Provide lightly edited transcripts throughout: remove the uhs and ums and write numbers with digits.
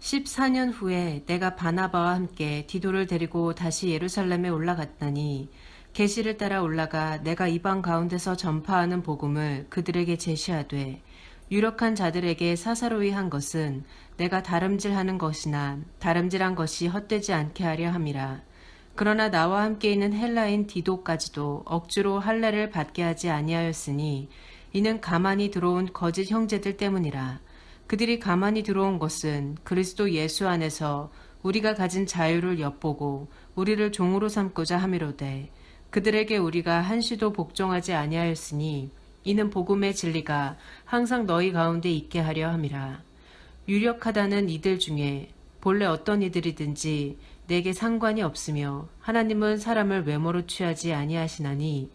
14년 후에 내가 바나바와 함께 디도를 데리고 다시 예루살렘에 올라갔더니 계시를 따라 올라가 내가 이방 가운데서 전파하는 복음을 그들에게 제시하되 유력한 자들에게 사사로이 한 것은 내가 다름질하는 것이나 다름질한 것이 헛되지 않게 하려 함이라. 그러나 나와 함께 있는 헬라인 디도까지도 억지로 할례를 받게 하지 아니하였으니 이는 가만히 들어온 거짓 형제들 때문이라. 그들이 가만히 들어온 것은 그리스도 예수 안에서 우리가 가진 자유를 엿보고 우리를 종으로 삼고자 함이로되 그들에게 우리가 한시도 복종하지 아니하였으니 이는 복음의 진리가 항상 너희 가운데 있게 하려 함이라. 유력하다는 이들 중에 본래 어떤 이들이든지 내게 상관이 없으며 하나님은 사람을 외모로 취하지 아니하시나니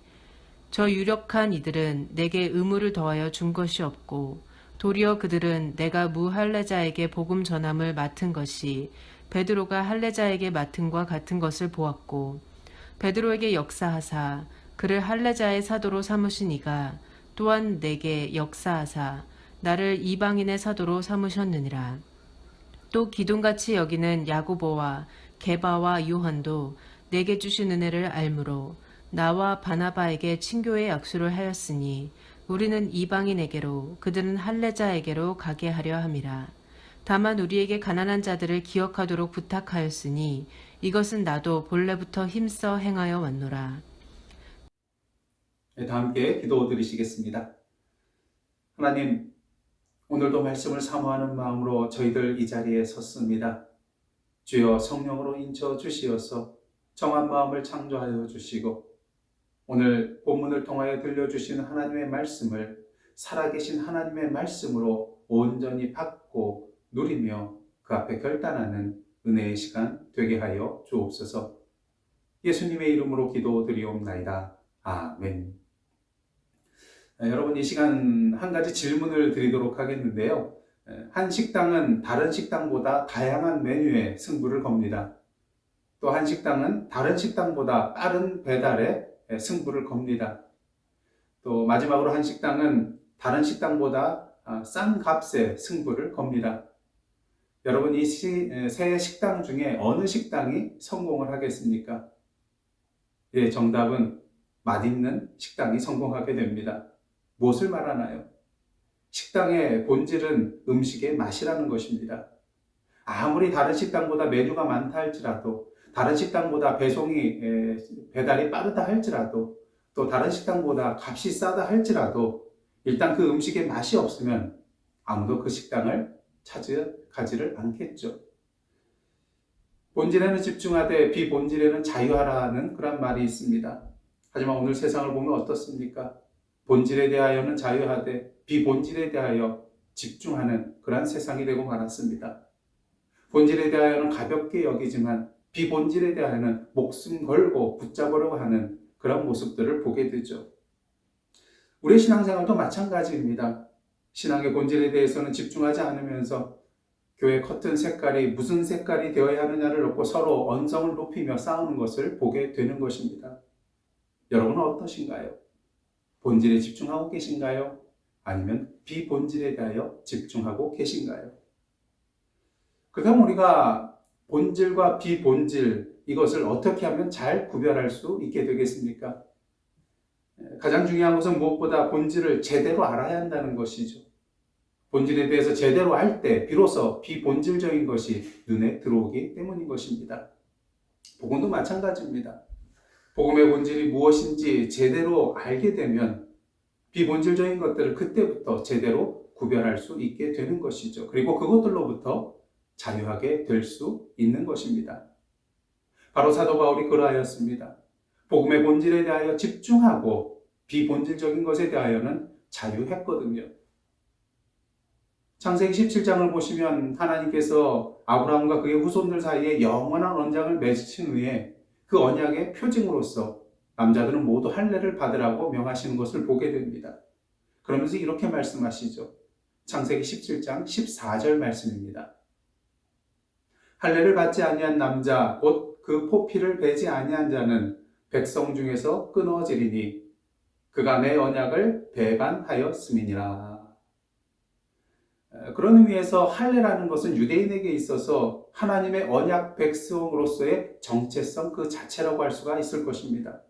저 유력한 이들은 내게 의무를 더하여 준 것이 없고 도리어 그들은 내가 무할례자에게 복음 전함을 맡은 것이 베드로가 할례자에게 맡은과 같은 것을 보았고 베드로에게 역사하사 그를 할례자의 사도로 삼으신 이가 또한 내게 역사하사 나를 이방인의 사도로 삼으셨느니라. 또 기둥같이 여기는 야고보와 게바와 요한도 내게 주신 은혜를 알므로 나와 바나바에게 친교의 약수를 하였으니 우리는 이방인에게로 그들은 할례자에게로 가게 하려 함이라. 다만 우리에게 가난한 자들을 기억하도록 부탁하였으니 이것은 나도 본래부터 힘써 행하여 왔노라. 다 함께 기도 드리시겠습니다. 하나님, 오늘도 말씀을 사모하는 마음으로 저희들 이 자리에 섰습니다. 주여 성령으로 인쳐 주시어서 정한 마음을 창조하여 주시고 오늘 본문을 통하여 들려주신 하나님의 말씀을 살아계신 하나님의 말씀으로 온전히 받고 누리며 그 앞에 결단하는 은혜의 시간 되게 하여 주옵소서. 예수님의 이름으로 기도드리옵나이다. 아멘. 여러분, 이 시간 한 가지 질문을 드리도록 하겠는데요. 한 식당은 다른 식당보다 다양한 메뉴에 승부를 겁니다. 또 한 식당은 다른 식당보다 빠른 배달에 승부를 겁니다. 또 마지막으로 한 식당은 다른 식당보다 싼 값에 승부를 겁니다. 여러분, 이 세 식당 중에 어느 식당이 성공을 하겠습니까? 예, 정답은 맛있는 식당이 성공하게 됩니다. 무엇을 말하나요? 식당의 본질은 음식의 맛이라는 것입니다. 아무리 다른 식당보다 메뉴가 많다 할지라도, 다른 식당보다 배달이 빠르다 할지라도, 또 다른 식당보다 값이 싸다 할지라도 일단 그 음식에 맛이 없으면 아무도 그 식당을 찾아가지를 않겠죠. 본질에는 집중하되 비본질에는 자유하라는 그런 말이 있습니다. 하지만 오늘 세상을 보면 어떻습니까? 본질에 대하여는 자유하되 비본질에 대하여 집중하는 그런 세상이 되고 말았습니다. 본질에 대하여는 가볍게 여기지만 비본질에 대하여는 목숨 걸고 붙잡으려고 하는 그런 모습들을 보게 되죠. 우리의 신앙생활도 마찬가지입니다. 신앙의 본질에 대해서는 집중하지 않으면서 교회 커튼 색깔이 무슨 색깔이 되어야 하느냐를 놓고 서로 언성을 높이며 싸우는 것을 보게 되는 것입니다. 여러분은 어떠신가요? 본질에 집중하고 계신가요? 아니면 비본질에 대하여 집중하고 계신가요? 그렇다면 우리가 본질과 비본질, 이것을 어떻게 하면 잘 구별할 수 있게 되겠습니까? 가장 중요한 것은 무엇보다 본질을 제대로 알아야 한다는 것이죠. 본질에 대해서 제대로 알 때 비로소 비본질적인 것이 눈에 들어오기 때문인 것입니다. 복음도 마찬가지입니다. 복음의 본질이 무엇인지 제대로 알게 되면 비본질적인 것들을 그때부터 제대로 구별할 수 있게 되는 것이죠. 그리고 그것들로부터 자유하게 될 수 있는 것입니다. 바로 사도 바울이 그러하였습니다. 복음의 본질에 대하여 집중하고 비본질적인 것에 대하여는 자유했거든요. 창세기 17장을 보시면 하나님께서 아브라함과 그의 후손들 사이에 영원한 언약을 맺으신 후에 그 언약의 표징으로서 남자들은 모두 할례를 받으라고 명하시는 것을 보게 됩니다. 그러면서 이렇게 말씀하시죠. 창세기 17장 14절 말씀입니다. 할례를 받지 아니한 남자 곧 그 포피를 베지 아니한 자는 백성 중에서 끊어지리니 그가 내 언약을 배반하였음이니라. 그런 의미에서 할례라는 것은 유대인에게 있어서 하나님의 언약 백성으로서의 정체성 그 자체라고 할 수가 있을 것입니다.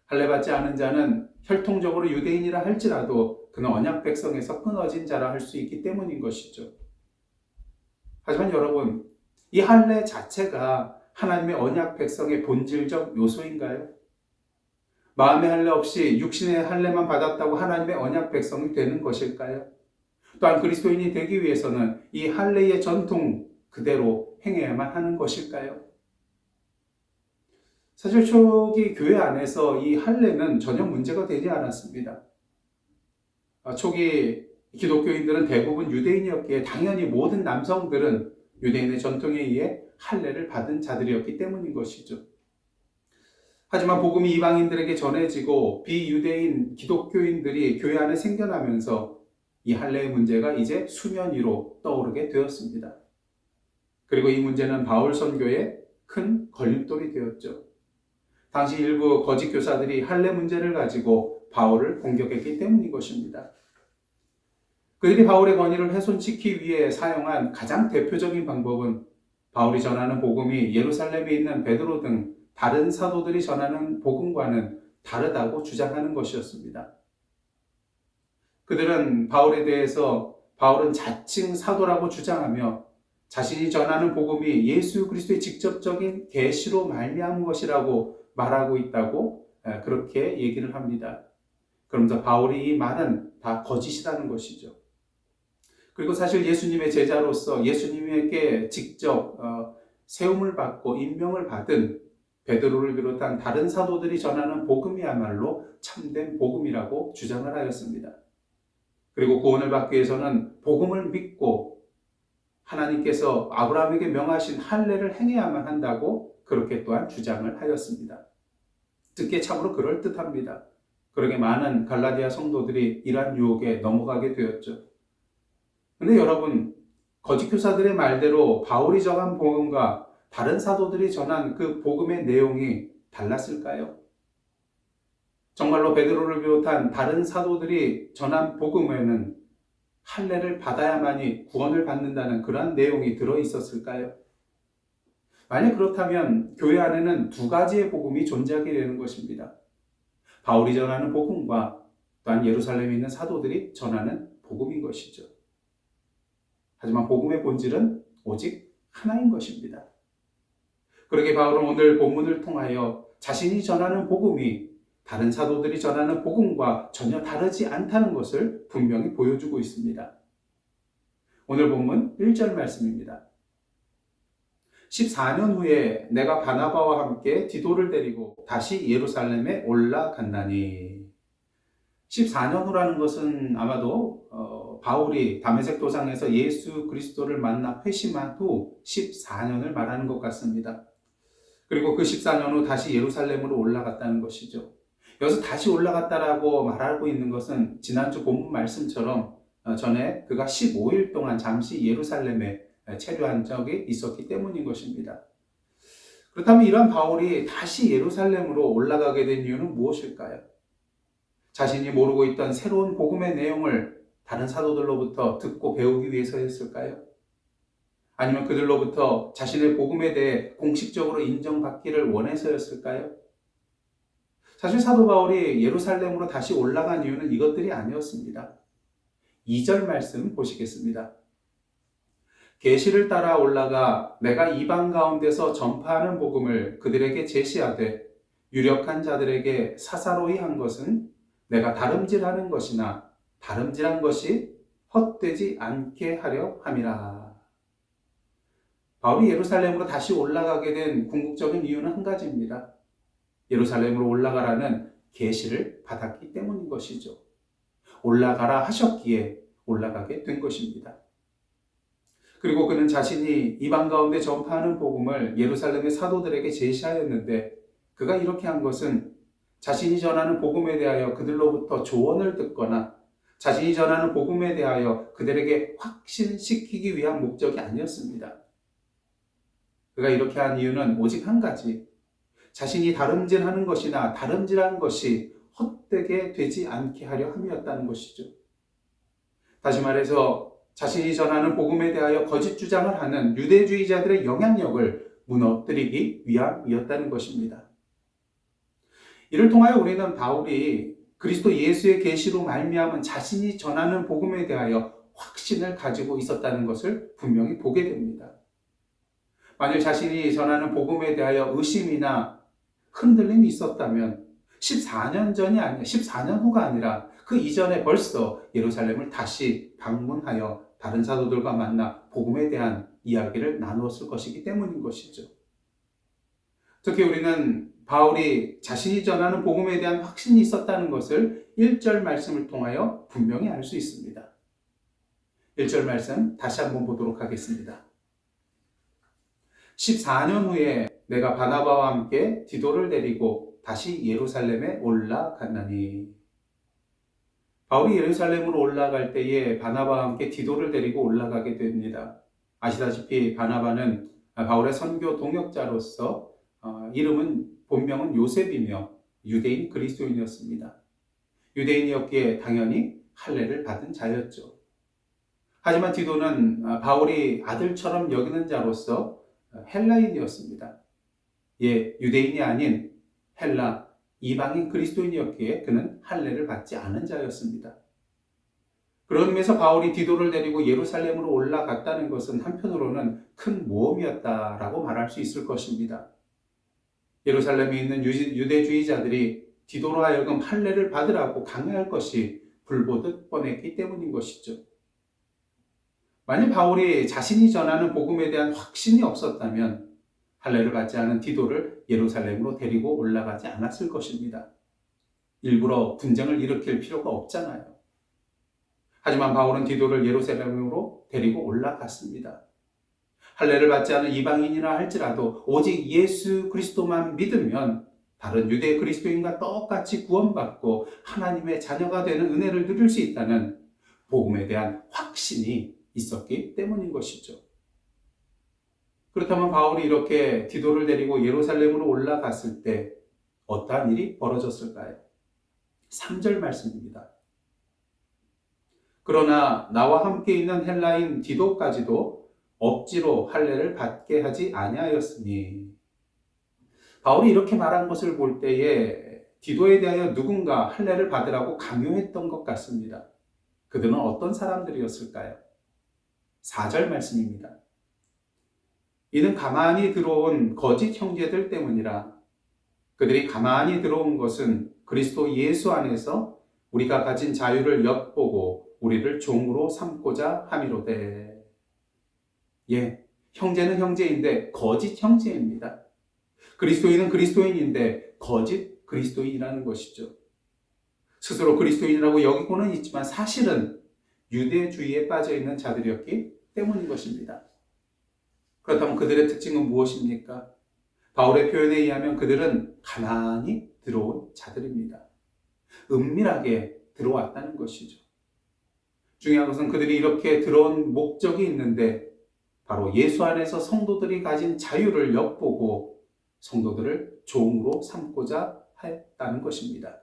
할례받지 않은 자는 혈통적으로 유대인이라 할지라도 그는 언약 백성에서 끊어진 자라 할 수 있기 때문인 것이죠. 하지만 여러분, 이 할례 자체가 하나님의 언약 백성의 본질적 요소인가요? 마음의 할례 없이 육신의 할례만 받았다고 하나님의 언약 백성이 되는 것일까요? 또한 그리스도인이 되기 위해서는 이 할례의 전통 그대로 행해야만 하는 것일까요? 사실 초기 교회 안에서 이 할례는 전혀 문제가 되지 않았습니다. 초기 기독교인들은 대부분 유대인이었기에 당연히 모든 남성들은 유대인의 전통에 의해 할례를 받은 자들이었기 때문인 것이죠. 하지만 복음이 이방인들에게 전해지고 비유대인 기독교인들이 교회 안에 생겨나면서 이 할례의 문제가 이제 수면 위로 떠오르게 되었습니다. 그리고 이 문제는 바울 선교에 큰 걸림돌이 되었죠. 당시 일부 거짓 교사들이 할례 문제를 가지고 바울을 공격했기 때문인 것입니다. 그들이 바울의 권위를 훼손시키기 위해 사용한 가장 대표적인 방법은 바울이 전하는 복음이 예루살렘에 있는 베드로 등 다른 사도들이 전하는 복음과는 다르다고 주장하는 것이었습니다. 그들은 바울에 대해서 바울은 자칭 사도라고 주장하며 자신이 전하는 복음이 예수 그리스도의 직접적인 계시로 말미암은 것이라고 말하고 있다고 그렇게 얘기를 합니다. 그러면서 바울이 이 말은 다 거짓이라는 것이죠. 그리고 사실 예수님의 제자로서 예수님에게 직접 세움을 받고 임명을 받은 베드로를 비롯한 다른 사도들이 전하는 복음이야말로 참된 복음이라고 주장을 하였습니다. 그리고 구원을 받기 위해서는 복음을 믿고 하나님께서 아브라함에게 명하신 할례를 행해야만 한다고 그렇게 또한 주장을 하였습니다. 듣기에 참으로 그럴듯합니다. 그러게 많은 갈라디아 성도들이 이러한 유혹에 넘어가게 되었죠. 근데 여러분, 거짓 교사들의 말대로 바울이 전한 복음과 다른 사도들이 전한 그 복음의 내용이 달랐을까요? 정말로 베드로를 비롯한 다른 사도들이 전한 복음에는 할례를 받아야만이 구원을 받는다는 그러한 내용이 들어 있었을까요? 만약 그렇다면 교회 안에는 두 가지의 복음이 존재하게 되는 것입니다. 바울이 전하는 복음과 또한 예루살렘에 있는 사도들이 전하는 복음인 것이죠. 하지만 복음의 본질은 오직 하나인 것입니다. 그러게 바울은 오늘 본문을 통하여 자신이 전하는 복음이 다른 사도들이 전하는 복음과 전혀 다르지 않다는 것을 분명히 보여주고 있습니다. 오늘 본문 1절 말씀입니다. 14년 후에 내가 바나바와 함께 디도를 데리고 다시 예루살렘에 올라간다니. 14년 후라는 것은 아마도 바울이 다메섹 도상에서 예수 그리스도를 만나 회심한 후 14년을 말하는 것 같습니다. 그리고 그 14년 후 다시 예루살렘으로 올라갔다는 것이죠. 여기서 다시 올라갔다라고 말하고 있는 것은 지난주 본문 말씀처럼 전에 그가 15일 동안 잠시 예루살렘에 체류한 적이 있었기 때문인 것입니다. 그렇다면 이러한 바울이 다시 예루살렘으로 올라가게 된 이유는 무엇일까요? 자신이 모르고 있던 새로운 복음의 내용을 다른 사도들로부터 듣고 배우기 위해서였을까요? 아니면 그들로부터 자신의 복음에 대해 공식적으로 인정받기를 원해서였을까요? 사실 사도 바울이 예루살렘으로 다시 올라간 이유는 이것들이 아니었습니다. 2절 말씀 보시겠습니다. 계시를 따라 올라가 내가 이방 가운데서 전파하는 복음을 그들에게 제시하되 유력한 자들에게 사사로이 한 것은 내가 다름질하는 것이나 다름질한 것이 헛되지 않게 하려 함이라. 바울이 예루살렘으로 다시 올라가게 된 궁극적인 이유는 한 가지입니다. 예루살렘으로 올라가라는 계시를 받았기 때문인 것이죠. 올라가라 하셨기에 올라가게 된 것입니다. 그리고 그는 자신이 이방 가운데 전파하는 복음을 예루살렘의 사도들에게 제시하였는데 그가 이렇게 한 것은 자신이 전하는 복음에 대하여 그들로부터 조언을 듣거나 자신이 전하는 복음에 대하여 그들에게 확신시키기 위한 목적이 아니었습니다. 그가 이렇게 한 이유는 오직 한 가지, 자신이 다름질하는 것이나 다름질한 것이 헛되게 되지 않게 하려 함이었다는 것이죠. 다시 말해서 자신이 전하는 복음에 대하여 거짓 주장을 하는 유대주의자들의 영향력을 무너뜨리기 위함이었다는 것입니다. 이를 통하여 우리는 바울이 그리스도 예수의 계시로 말미암은 자신이 전하는 복음에 대하여 확신을 가지고 있었다는 것을 분명히 보게 됩니다. 만일 자신이 전하는 복음에 대하여 의심이나 흔들림이 있었다면 14년 전이 아니라 14년 후가 아니라 그 이전에 벌써 예루살렘을 다시 방문하여 다른 사도들과 만나 복음에 대한 이야기를 나누었을 것이기 때문인 것이죠. 특히 우리는 바울이 자신이 전하는 복음에 대한 확신이 있었다는 것을 1절 말씀을 통하여 분명히 알 수 있습니다. 1절 말씀 다시 한번 보도록 하겠습니다. 14년 후에 내가 바나바와 함께 디도를 데리고 다시 예루살렘에 올라갔나니. 바울이 예루살렘으로 올라갈 때에 바나바와 함께 디도를 데리고 올라가게 됩니다. 아시다시피 바나바는 바울의 선교 동역자로서 이름은 본명은 요셉이며 유대인 그리스도인이었습니다. 유대인이었기에 당연히 할례를 받은 자였죠. 하지만 디도는 바울이 아들처럼 여기는 자로서 헬라인이었습니다. 유대인이 아닌 헬라 이방인 그리스도인이었기에 그는 할례를 받지 않은 자였습니다. 그런 의미에서 바울이 디도를 데리고 예루살렘으로 올라갔다는 것은 한편으로는 큰 모험이었다라고 말할 수 있을 것입니다. 예루살렘에 있는 유대주의자들이 디도로 하여금 할례를 받으라고 강요할 것이 불보듯 뻔했기 때문인 것이죠. 만일 바울이 자신이 전하는 복음에 대한 확신이 없었다면 할례를 받지 않은 디도를 예루살렘으로 데리고 올라가지 않았을 것입니다. 일부러 분쟁을 일으킬 필요가 없잖아요. 하지만 바울은 디도를 예루살렘으로 데리고 올라갔습니다. 할례를 받지 않은 이방인이라 할지라도 오직 예수 그리스도만 믿으면 다른 유대 그리스도인과 똑같이 구원받고 하나님의 자녀가 되는 은혜를 누릴 수 있다는 복음에 대한 확신이 있었기 때문인 것이죠. 그렇다면 바울이 이렇게 디도를 데리고 예루살렘으로 올라갔을 때 어떠한 일이 벌어졌을까요? 3절 말씀입니다. 그러나 나와 함께 있는 헬라인 디도까지도 억지로 할례를 받게 하지 아니하였으니. 바울이 이렇게 말한 것을 볼 때에 디도에 대하여 누군가 할례를 받으라고 강요했던 것 같습니다. 그들은 어떤 사람들이었을까요? 4절 말씀입니다. 이는 가만히 들어온 거짓 형제들 때문이라. 그들이 가만히 들어온 것은 그리스도 예수 안에서 우리가 가진 자유를 엿보고 우리를 종으로 삼고자 함이로되. 형제는 형제인데 거짓 형제입니다. 그리스도인은 그리스도인인데 거짓 그리스도인이라는 것이죠. 스스로 그리스도인이라고 여기고는 있지만 사실은 유대주의에 빠져있는 자들이었기 때문인 것입니다. 그렇다면 그들의 특징은 무엇입니까? 바울의 표현에 의하면 그들은 가만히 들어온 자들입니다. 은밀하게 들어왔다는 것이죠. 중요한 것은 그들이 이렇게 들어온 목적이 있는데 바로 예수 안에서 성도들이 가진 자유를 엿보고 성도들을 종으로 삼고자 했다는 것입니다.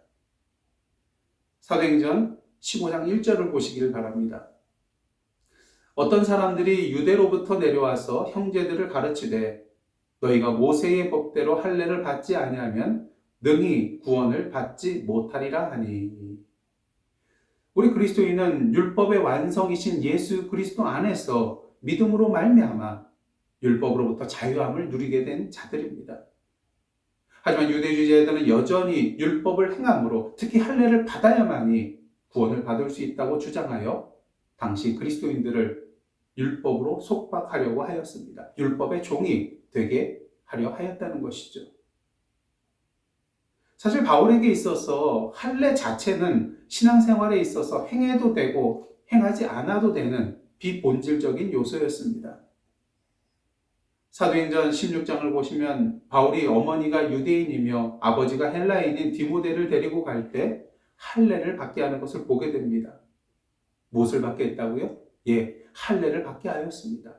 사도행전 15장 1절을 보시기를 바랍니다. 어떤 사람들이 유대로부터 내려와서 형제들을 가르치되 너희가 모세의 법대로 할례를 받지 아니하면 능히 구원을 받지 못하리라 하니. 우리 그리스도인은 율법의 완성이신 예수 그리스도 안에서 믿음으로 말미암아 율법으로부터 자유함을 누리게 된 자들입니다. 하지만 유대주의자들은 여전히 율법을 행함으로 특히 할례를 받아야만이 구원을 받을 수 있다고 주장하여 당시 그리스도인들을 율법으로 속박하려고 하였습니다. 율법의 종이 되게 하려 하였다는 것이죠. 사실 바울에게 있어서 할례 자체는 신앙생활에 있어서 행해도 되고 행하지 않아도 되는 비본질적인 요소였습니다. 사도행전 16장을 보시면 바울이 어머니가 유대인이며 아버지가 헬라인인 디모데를 데리고 갈 때 할례를 받게 하는 것을 보게 됩니다. 무엇을 받게 했다고요? 할례를 받게 하였습니다.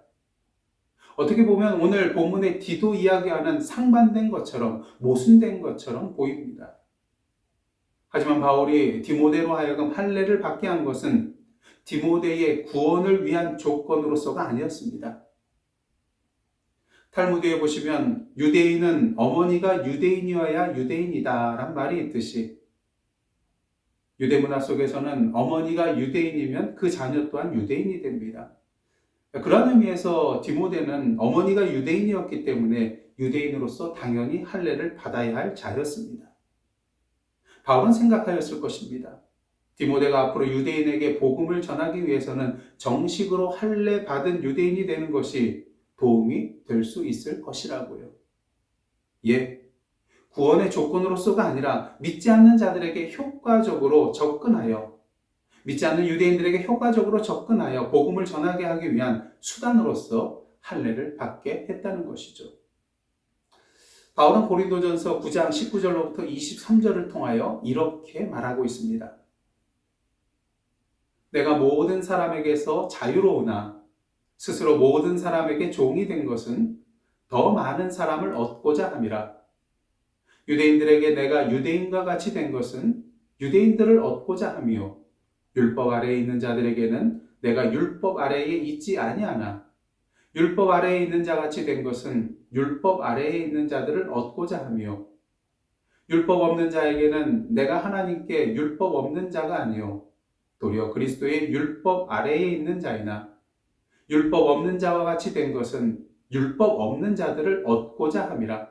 어떻게 보면 오늘 본문의 디도 이야기와는 상반된 것처럼 모순된 것처럼 보입니다. 하지만 바울이 디모데로 하여금 할례를 받게 한 것은 디모데의 구원을 위한 조건으로서가 아니었습니다. 탈무드에 보시면 유대인은 어머니가 유대인이어야 유대인이다 란 말이 있듯이 유대 문화 속에서는 어머니가 유대인이면 그 자녀 또한 유대인이 됩니다. 그런 의미에서 디모데는 어머니가 유대인이었기 때문에 유대인으로서 당연히 할례를 받아야 할 자였습니다. 바울은 생각하였을 것입니다. 디모데가 앞으로 유대인에게 복음을 전하기 위해서는 정식으로 할례 받은 유대인이 되는 것이 도움이 될 수 있을 것이라고요. 예, 구원의 조건으로서가 아니라 믿지 않는 자들에게 효과적으로 접근하여 믿지 않는 유대인들에게 효과적으로 접근하여 복음을 전하게 하기 위한 수단으로서 할례를 받게 했다는 것이죠. 바울은 고린도전서 9장 19절로부터 23절을 통하여 이렇게 말하고 있습니다. 내가 모든 사람에게서 자유로우나 스스로 모든 사람에게 종이 된 것은 더 많은 사람을 얻고자 함이라. 유대인들에게 내가 유대인과 같이 된 것은 유대인들을 얻고자 함이요 율법 아래에 있는 자들에게는 내가 율법 아래에 있지 아니하나 율법 아래에 있는 자같이 된 것은 율법 아래에 있는 자들을 얻고자 함이요 율법 없는 자에게는 내가 하나님께 율법 없는 자가 아니요 도리어 그리스도의 율법 아래에 있는 자이나 율법 없는 자와 같이 된 것은 율법 없는 자들을 얻고자 함이라.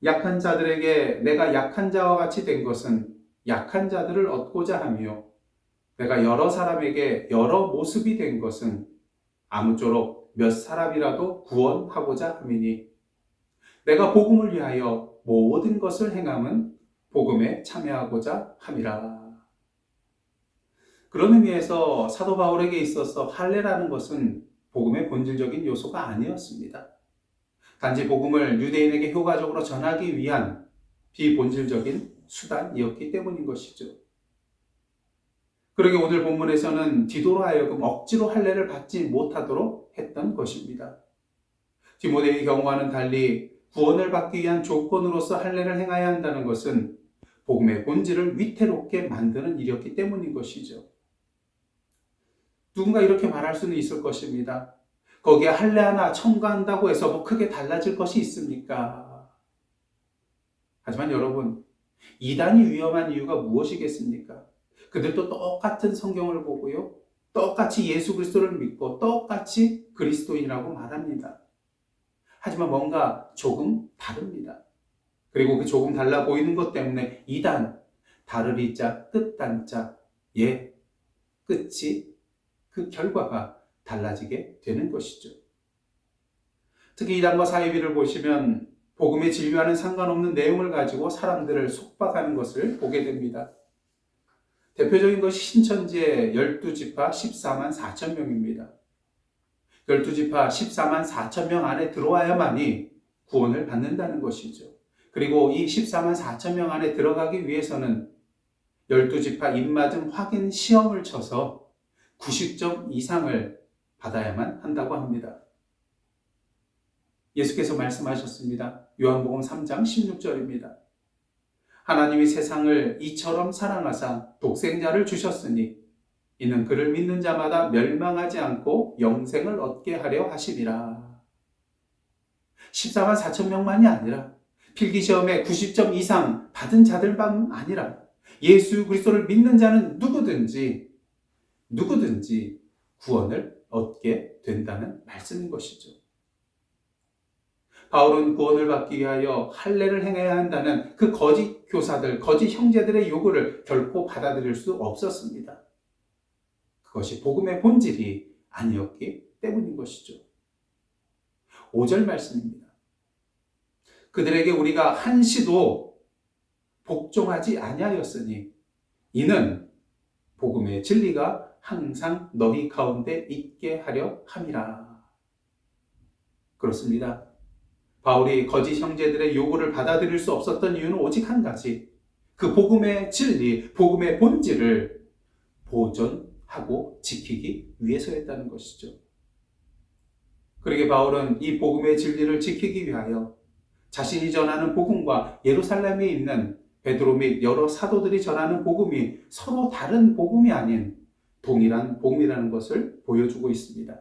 약한 자들에게 내가 약한 자와 같이 된 것은 약한 자들을 얻고자 함이요 내가 여러 사람에게 여러 모습이 된 것은 아무쪼록 몇 사람이라도 구원하고자 함이니 내가 복음을 위하여 모든 것을 행함은 복음에 참여하고자 함이라. 그런 의미에서 사도 바울에게 있어서 할례라는 것은 복음의 본질적인 요소가 아니었습니다. 단지 복음을 유대인에게 효과적으로 전하기 위한 비본질적인 수단이었기 때문인 것이죠. 그러게 오늘 본문에서는 디도로 하여금 억지로 할례를 받지 못하도록 했던 것입니다. 디모데의 경우와는 달리 구원을 받기 위한 조건으로서 할례를 행해야 한다는 것은 복음의 본질을 위태롭게 만드는 일이었기 때문인 것이죠. 누군가 이렇게 말할 수는 있을 것입니다. 거기에 할례 하나 첨가한다고 해서 뭐 크게 달라질 것이 있습니까? 하지만 여러분, 이단이 위험한 이유가 무엇이겠습니까? 그들도 똑같은 성경을 보고요. 똑같이 예수 그리스도를 믿고 똑같이 그리스도인이라고 말합니다. 하지만 뭔가 조금 다릅니다. 그리고 그 조금 달라 보이는 것 때문에 이단, 다르리 자, 뜻단 자, 예, 끝이 그 결과가 달라지게 되는 것이죠. 특히 이단과 사이비를 보시면 복음의 진리와는 상관없는 내용을 가지고 사람들을 속박하는 것을 보게 됩니다. 대표적인 것이 신천지의 12지파 14만 4천 명입니다. 12지파 14만 4천 명 안에 들어와야만이 구원을 받는다는 것이죠. 그리고 이 14만 4천 명 안에 들어가기 위해서는 12지파 입맞음 확인 시험을 쳐서 90점 이상을 받아야만 한다고 합니다. 예수께서 말씀하셨습니다. 요한복음 3장 16절입니다. 하나님이 세상을 이처럼 사랑하사 독생자를 주셨으니 이는 그를 믿는 자마다 멸망하지 않고 영생을 얻게 하려 하심이라. 14만 4천 명만이 아니라 필기시험에 90점 이상 받은 자들만 아니라 예수 그리스도를 믿는 자는 누구든지 구원을 얻게 된다는 말씀인 것이죠. 바울은 구원을 받기 위하여 할례를 행해야 한다는 그 거짓 교사들, 거짓 형제들의 요구를 결코 받아들일 수 없었습니다. 그것이 복음의 본질이 아니었기 때문인 것이죠. 5절 말씀입니다. 그들에게 우리가 한시도 복종하지 아니하였으니 이는 복음의 진리가 항상 너희 가운데 있게 하려 함이라. 그렇습니다. 바울이 거짓 형제들의 요구를 받아들일 수 없었던 이유는 오직 한 가지. 그 복음의 진리, 복음의 본질을 보존하고 지키기 위해서였다는 것이죠. 그러게 바울은 이 복음의 진리를 지키기 위하여 자신이 전하는 복음과 예루살렘에 있는 베드로 및 여러 사도들이 전하는 복음이 서로 다른 복음이 아닌 동일한 복음이라는 것을 보여주고 있습니다.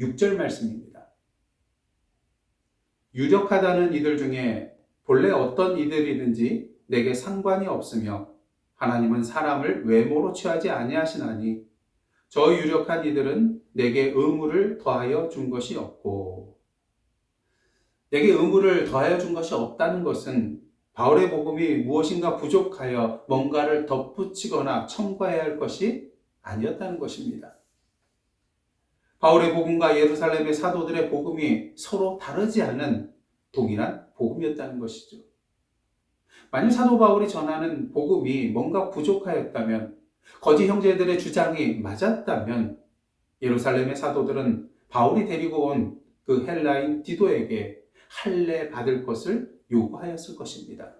6절 말씀입니다. 유력하다는 이들 중에 본래 어떤 이들이든지 내게 상관이 없으며 하나님은 사람을 외모로 취하지 아니하시나니 저 유력한 이들은 내게 의무를 더하여 준 것이 없고, 내게 의무를 더하여 준 것이 없다는 것은 바울의 복음이 무엇인가 부족하여 뭔가를 덧붙이거나 첨가해야 할 것이 아니었다는 것입니다. 바울의 복음과 예루살렘의 사도들의 복음이 서로 다르지 않은 동일한 복음이었다는 것이죠. 만일 사도 바울이 전하는 복음이 뭔가 부족하였다면, 거짓 형제들의 주장이 맞았다면 예루살렘의 사도들은 바울이 데리고 온 그 헬라인 디도에게 할례 받을 것을 요구하였을 것입니다.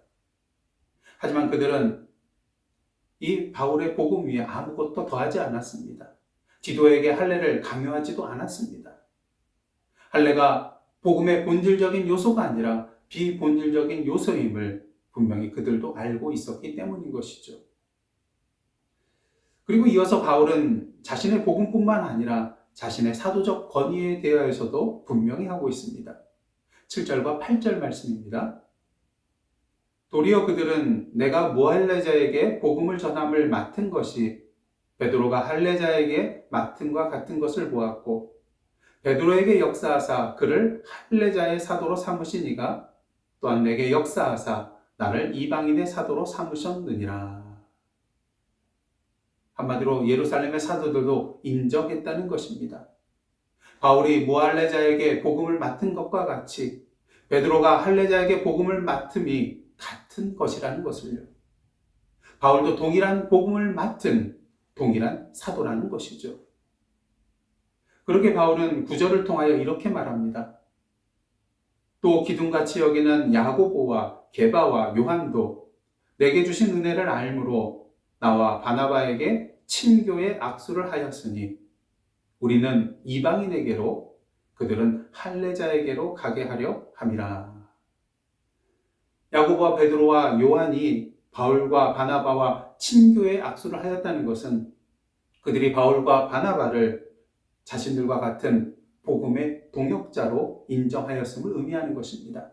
하지만 그들은 이 바울의 복음 위에 아무것도 더하지 않았습니다. 디도에게 할례를 강요하지도 않았습니다. 할례가 복음의 본질적인 요소가 아니라 비본질적인 요소임을 분명히 그들도 알고 있었기 때문인 것이죠. 그리고 이어서 바울은 자신의 복음뿐만 아니라 자신의 사도적 권위에 대하여서도 분명히 하고 있습니다. 7절과 8절 말씀입니다. 도리어 그들은 내가 무할례자에게 복음을 전함을 맡은 것이 베드로가 할례자에게 맡은과 같은 것을 보았고, 베드로에게 역사하사 그를 할례자의 사도로 삼으시니가 또한 내게 역사하사 나를 이방인의 사도로 삼으셨느니라. 한마디로 예루살렘의 사도들도 인정했다는 것입니다. 바울이 무할례자에게 복음을 맡은 것과 같이 베드로가 할례자에게 복음을 맡음이 같은 것이라는 것을요. 바울도 동일한 복음을 맡은 동일한 사도라는 것이죠. 그렇게 바울은 9절을 통하여 이렇게 말합니다. 또 기둥같이 여기는 야고보와 게바와 요한도 내게 주신 은혜를 알므로 나와 바나바에게 친교의 악수를 하였으니 우리는 이방인에게로 그들은 할례자에게로 가게 하려 함이라. 야고보와 베드로와 요한이 바울과 바나바와 친교의 악수를 하였다는 것은 그들이 바울과 바나바를 자신들과 같은 복음의 동역자로 인정하였음을 의미하는 것입니다.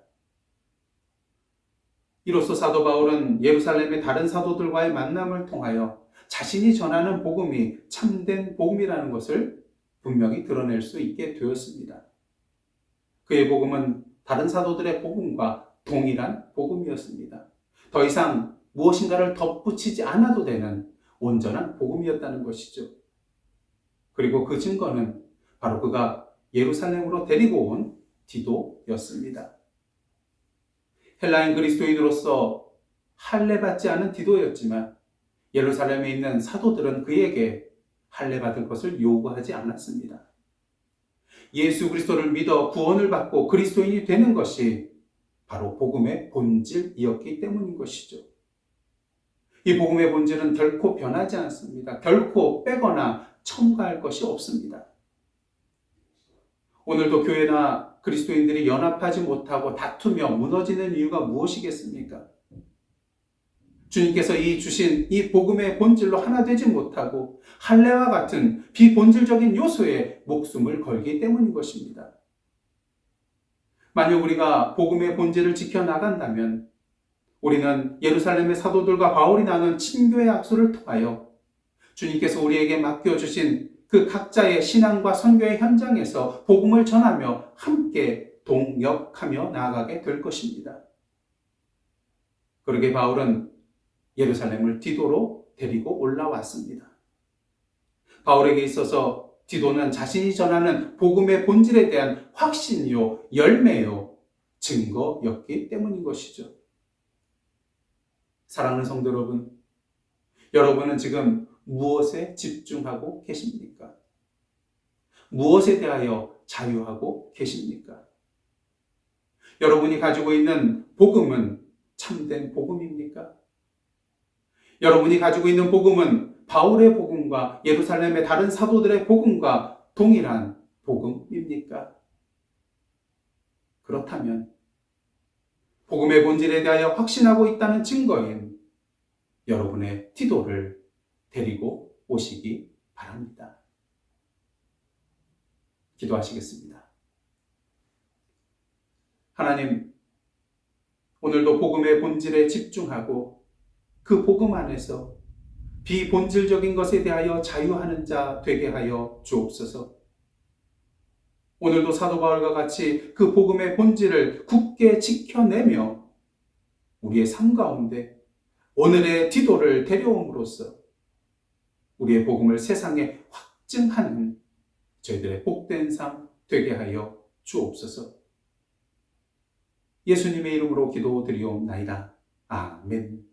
이로써 사도 바울은 예루살렘의 다른 사도들과의 만남을 통하여 자신이 전하는 복음이 참된 복음이라는 것을 분명히 드러낼 수 있게 되었습니다. 그의 복음은 다른 사도들의 복음과 동일한 복음이었습니다. 더 이상 무엇인가를 덧붙이지 않아도 되는 온전한 복음이었다는 것이죠. 그리고 그 증거는 바로 그가 예루살렘으로 데리고 온 디도였습니다. 헬라인 그리스도인으로서 할례받지 않은 디도였지만 예루살렘에 있는 사도들은 그에게 할례받을 것을 요구하지 않았습니다. 예수 그리스도를 믿어 구원을 받고 그리스도인이 되는 것이 바로 복음의 본질이었기 때문인 것이죠. 이 복음의 본질은 결코 변하지 않습니다. 결코 빼거나 첨가할 것이 없습니다. 오늘도 교회나 그리스도인들이 연합하지 못하고 다투며 무너지는 이유가 무엇이겠습니까? 주님께서 주신 이 복음의 본질로 하나 되지 못하고 할례와 같은 비본질적인 요소에 목숨을 걸기 때문인 것입니다. 만약 우리가 복음의 본질을 지켜나간다면 우리는 예루살렘의 사도들과 바울이 나눈 친교의 악수를 통하여 주님께서 우리에게 맡겨주신 그 각자의 신앙과 선교의 현장에서 복음을 전하며 함께 동역하며 나아가게 될 것입니다. 그러게 바울은 예루살렘을 디도로 데리고 올라왔습니다. 바울에게 있어서 디도는 자신이 전하는 복음의 본질에 대한 확신이요, 열매요, 증거였기 때문인 것이죠. 사랑하는 성도 여러분, 여러분은 지금 무엇에 집중하고 계십니까? 무엇에 대하여 자유하고 계십니까? 여러분이 가지고 있는 복음은 참된 복음입니까? 여러분이 가지고 있는 복음은 바울의 복음과 예루살렘의 다른 사도들의 복음과 동일한 복음입니까? 그렇다면 복음의 본질에 대하여 확신하고 있다는 증거인 여러분의 디도를 데리고 오시기 바랍니다. 기도하시겠습니다. 하나님, 오늘도 복음의 본질에 집중하고 그 복음 안에서 비본질적인 것에 대하여 자유하는 자 되게 하여 주옵소서. 오늘도 사도 바울과 같이 그 복음의 본질을 굳게 지켜내며 우리의 삶 가운데 오늘의 디도를 데려옴으로써 우리의 복음을 세상에 확증하는 저희들의 복된 삶 되게 하여 주옵소서. 예수님의 이름으로 기도드리옵나이다. 아멘.